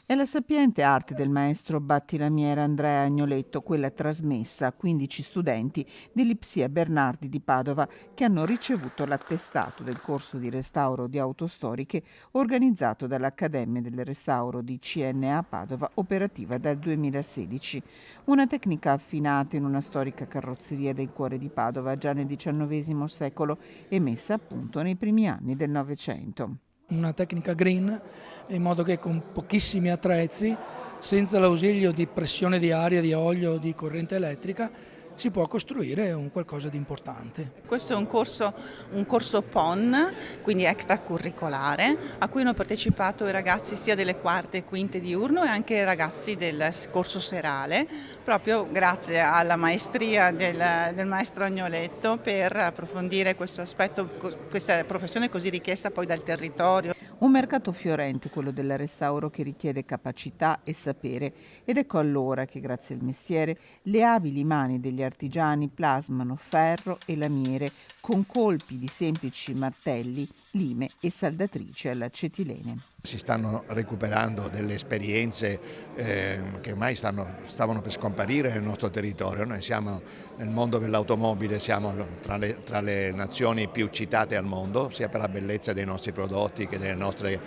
È la sapiente arte del maestro battilamiere Andrea Agnoletto, quella trasmessa a 15 studenti dell'Ipsia Bernardi di Padova che hanno ricevuto l'attestato del corso di restauro di auto storiche organizzato dall'Accademia del Restauro di CNA Padova, operativa dal 2016. Una tecnica affinata in una storica carrozzeria del cuore di Padova già nel XIX secolo e messa a punto nei primi anni del Novecento. Una tecnica green, in modo che con pochissimi attrezzi, senza l'ausilio di pressione di aria, di olio, di corrente elettrica, si può costruire un qualcosa di importante. Questo è un corso PON, quindi extracurricolare, a cui hanno partecipato i ragazzi sia delle quarte e quinte diurno e anche i ragazzi del corso serale, proprio grazie alla maestria del maestro Agnoletto per approfondire questo aspetto, questa professione così richiesta poi dal territorio. Un mercato fiorente, quello del restauro, che richiede capacità e sapere, ed ecco allora che grazie al mestiere le abili mani degli artigiani plasmano ferro e lamiere con colpi di semplici martelli, lime e saldatrici all'acetilene. Si stanno recuperando delle esperienze che ormai stavano per scomparire nel nostro territorio. Noi siamo nel mondo dell'automobile, siamo tra le nazioni più citate al mondo, sia per la bellezza dei nostri prodotti che delle nostre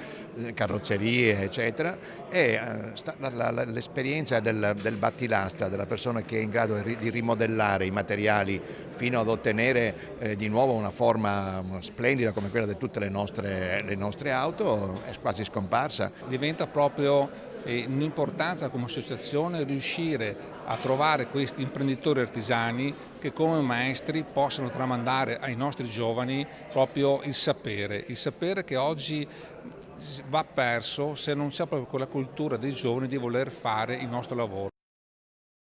carrozzerie, eccetera. E l'esperienza del battilastra, della persona che è in grado di rimodellare i materiali fino ad ottenere di nuovo una forma splendida come quella di tutte le nostre auto, è quasi scomparsa. Diventa proprio un'importanza come associazione riuscire a trovare questi imprenditori artigiani che come maestri possano tramandare ai nostri giovani proprio il sapere che oggi va perso se non c'è proprio quella cultura dei giovani di voler fare il nostro lavoro.